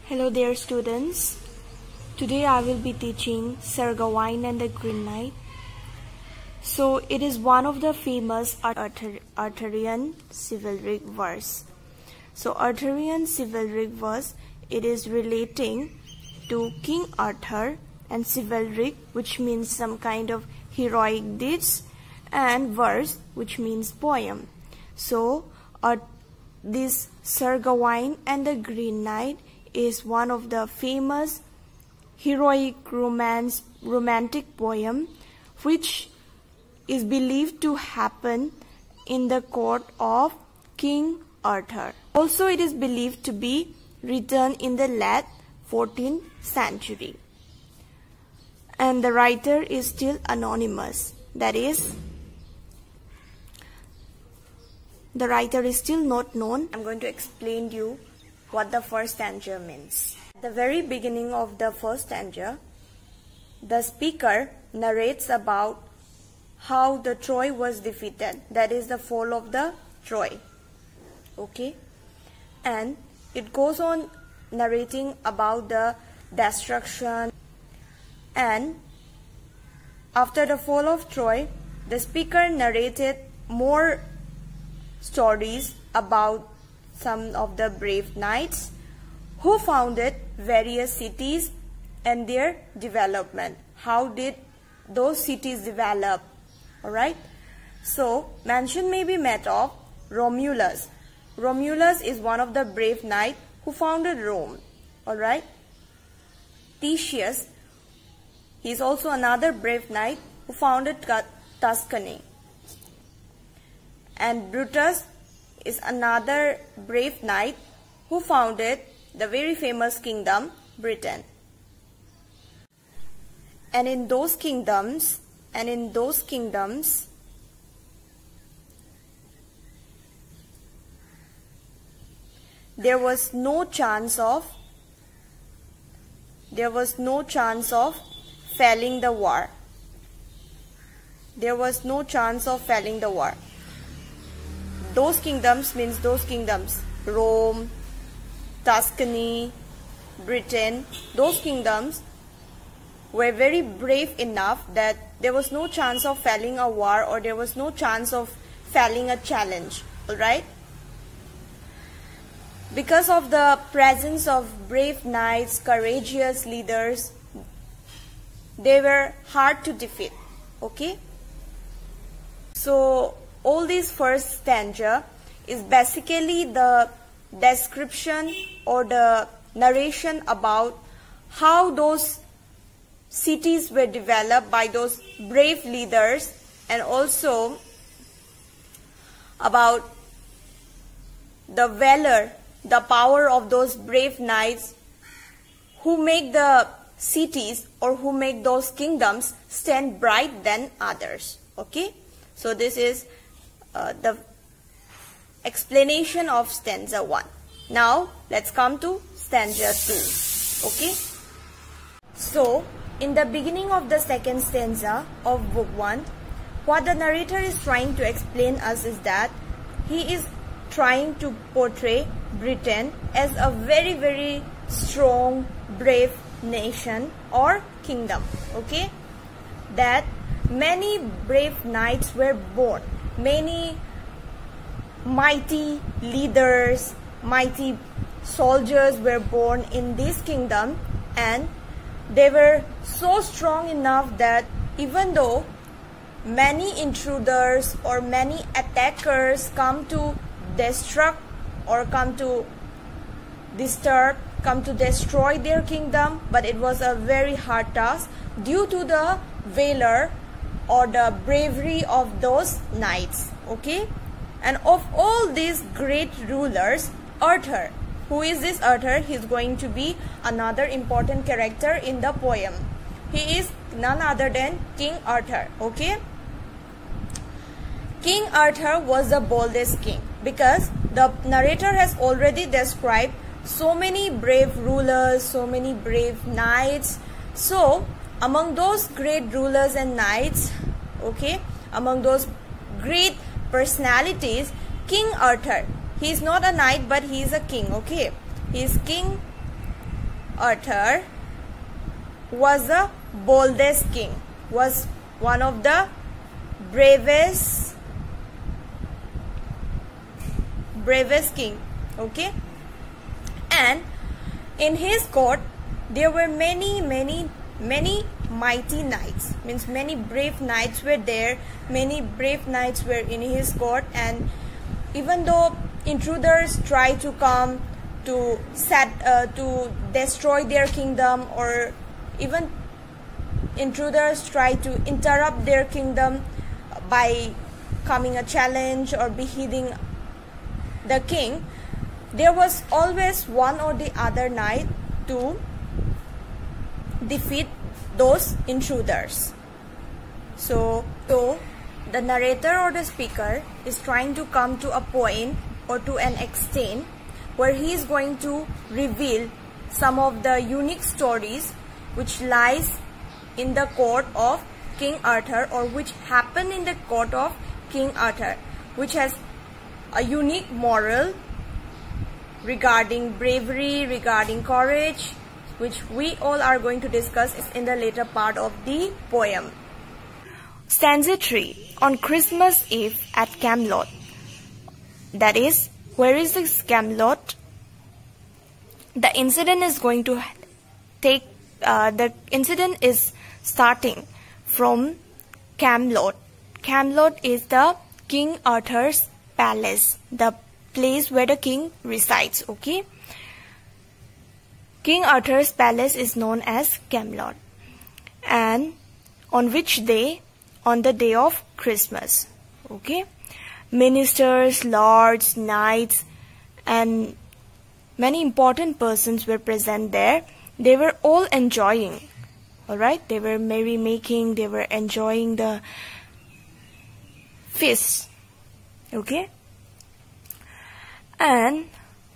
Hello there students. Today I will be teaching Sir Gawain and the Green Knight. So it is one of the famous Arthurian chivalric verse. So Arthurian chivalric verse, it is relating to King Arthur, and chivalric, which means some kind of heroic deeds, and verse, which means poem. So this Sir Gawain and the Green Knight is one of the famous heroic romantic poem which is believed to happen in the court of King Arthur. Also, it is believed to be written in the late 14th century. And the writer is still anonymous. That is, the writer is still not known. I'm going to explain to you what the first stanza means. At the very beginning of the first stanza, the speaker narrates about how the Troy was defeated. That is the fall of the Troy. Okay? And it goes on narrating about the destruction. And after the fall of Troy, the speaker narrated more stories about some of the brave knights who founded various cities and their development. How did those cities develop? Alright. So, mention may be made of Romulus. Romulus is one of the brave knights who founded Rome. Alright. Theseus, he is also another brave knight who founded Tuscany. And Brutus is another brave knight who founded the very famous kingdom, Britain. And in those kingdoms, there was no chance of failing the war. There was no chance of failing the war. Those kingdoms means those kingdoms, Rome, Tuscany, Britain, those kingdoms were very brave enough that there was no chance of failing a war, or there was no chance of failing a challenge. Alright? Because of the presence of brave knights, courageous leaders, they were hard to defeat. Okay? So, all this first stanza is basically the description or the narration about how those cities were developed by those brave leaders, and also about the valor, the power of those brave knights who make the cities or who make those kingdoms stand bright than others. Okay? So this is the explanation of stanza 1. Now let's come to stanza 2. Okay? So in the beginning of the second stanza of book 1, what the narrator is trying to explain us is that he is trying to portray Britain as a very, very strong, brave nation or kingdom. Okay? That many brave knights were born. Many mighty leaders, mighty soldiers were born in this kingdom, and they were so strong enough that even though many intruders or many attackers come to destruct or come to disturb, come to destroy their kingdom, but it was a very hard task due to the valor or the bravery of those knights. Okay? And of all these great rulers, Arthur, who is this Arthur? He is going to be another important character in the poem. He is none other than King Arthur. Okay? King Arthur was the boldest king, because the narrator has already described so many brave rulers, so many brave knights. So among those great rulers and knights, okay, among those great personalities, King Arthur, he is not a knight but he is a king. Okay, he is king Arthur was the boldest king, was one of the bravest king, okay? And in his court there were many mighty knights, means many brave knights were there, many brave knights were in his court. And even though intruders try to come to destroy their kingdom, or even intruders try to interrupt their kingdom by coming a challenge or beheading the king, there was always one or the other knight to defeat those intruders. So the narrator or the speaker is trying to come to a point or to an extent where he is going to reveal some of the unique stories which lies in the court of King Arthur, or which happened in the court of King Arthur, which has a unique moral regarding bravery, regarding courage, which we all are going to discuss in the later part of the poem. Stanza 3. On Christmas Eve at Camelot. That is, where is this Camelot? The incident is going to take, the incident is starting from Camelot. Camelot is the King Arthur's palace, the place where the king resides, okay? King Arthur's palace is known as Camelot. And on which day? On the day of Christmas, okay? Ministers, lords, knights, and many important persons were present there. They were all enjoying, alright? They were merrymaking, they were enjoying the feast, okay? And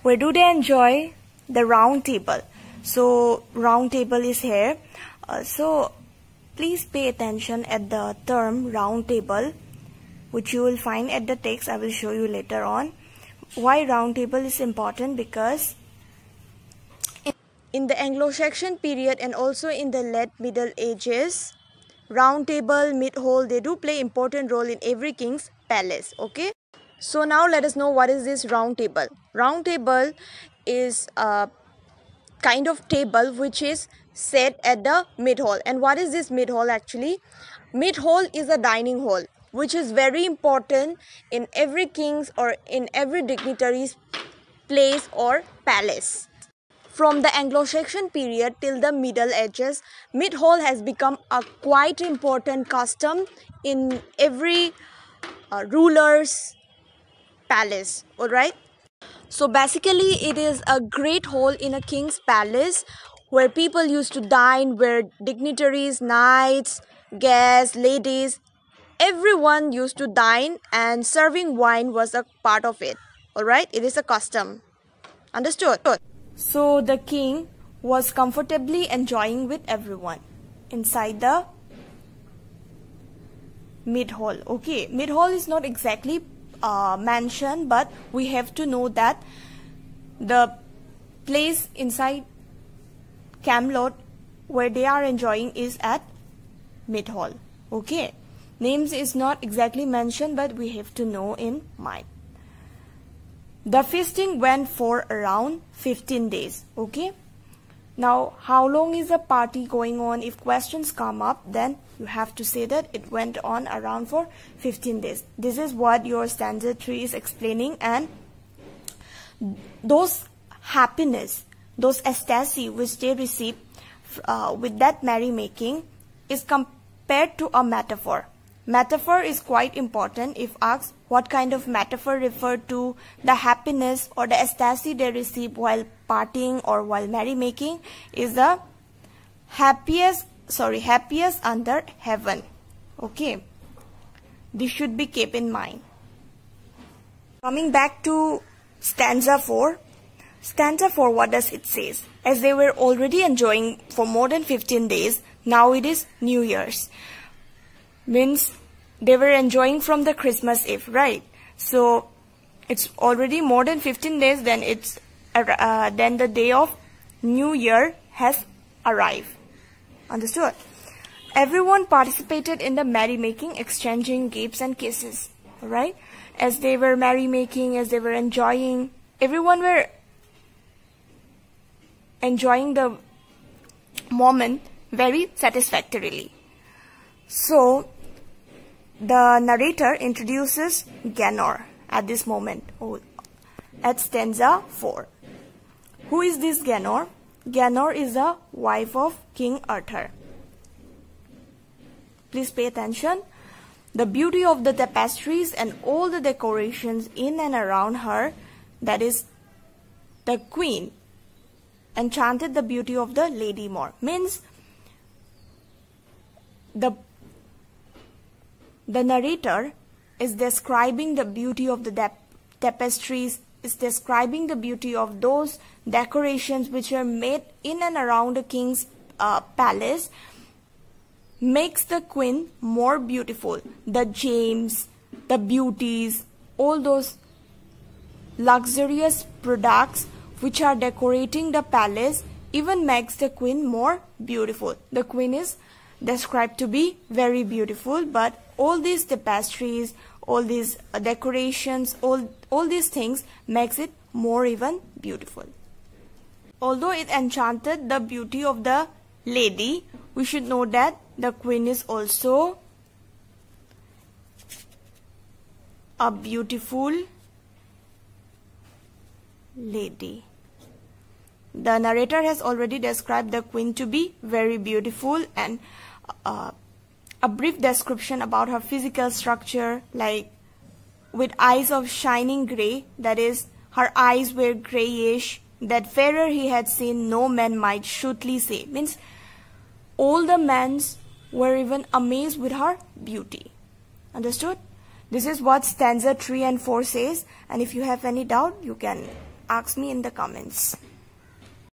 where do they enjoy? The round table. So round table is here. So please pay attention at the term round table, which you will find at the text. I will show you later on. Why round table is important? Because in the Anglo-Saxon period and also in the late Middle Ages, round table, mid-hole, they do play important role in every king's palace, okay? So now let us know what is this round table. Round table is a kind of table which is set at the mid-hole. And what is this mid-hole actually? Mid-hole is a dining hall, which is very important in every king's or in every dignitary's place or palace. From the Anglo-Saxon period till the Middle Ages, mid-hole has become a quite important custom in every ruler's palace, alright? So basically it is a great hall in a king's palace where people used to dine, where dignitaries, knights, guests, ladies, everyone used to dine, and serving wine was a part of it, alright? It is a custom. Understood? So the king was comfortably enjoying with everyone inside the mid-hall, okay? Mid-hall is not exactly mentioned, but we have to know that the place inside Camelot where they are enjoying is at mid-hall, okay? Names is not exactly mentioned, but we have to know in mind. The feasting went for around 15 days, okay? Now, how long is the party going on? If questions come up, then you have to say that it went on around for 15 days. This is what your stanza 3 is explaining. And those happiness, those ecstasy which they receive with that merrymaking is compared to a metaphor. Metaphor is quite important. If asked what kind of metaphor referred to the happiness or the ecstasy they receive while partying or while merrymaking, is the happiest under heaven, okay? This should be kept in mind. Coming back to stanza 4. Stanza 4, what does it say? As they were already enjoying for more than 15 days, now it is New Year's. Means they were enjoying from the Christmas Eve, right? So it's already more than 15 days, then it's then the day of New Year has arrived. Understood? Everyone participated in the merrymaking, exchanging gifts and kisses. Alright? As they were merrymaking, as they were enjoying, everyone were enjoying the moment very satisfactorily. So, the narrator introduces Ganor at this moment, at stanza 4. Who is this Ganor? Ganor is the wife of King Arthur. Please pay attention. The beauty of the tapestries and all the decorations in and around her, that is the queen, enchanted the beauty of the lady more. Means the narrator is describing the beauty of the tapestries, is describing the beauty of those decorations which are made in and around the king's palace, makes the queen more beautiful. The gems, the beauties, all those luxurious products which are decorating the palace even makes the queen more beautiful. The queen is described to be very beautiful, but all these tapestries, all these decorations, all these things makes it more even beautiful. Although it enchanted the beauty of the lady, we should know that the queen is also a beautiful lady. The narrator has already described the queen to be very beautiful, and a brief description about her physical structure, like with eyes of shining grey, that is, her eyes were greyish, that fairer he had seen no man might surely say. Means all the men were even amazed with her beauty. Understood? This is what stanza 3 and 4 says, and if you have any doubt, you can ask me in the comments.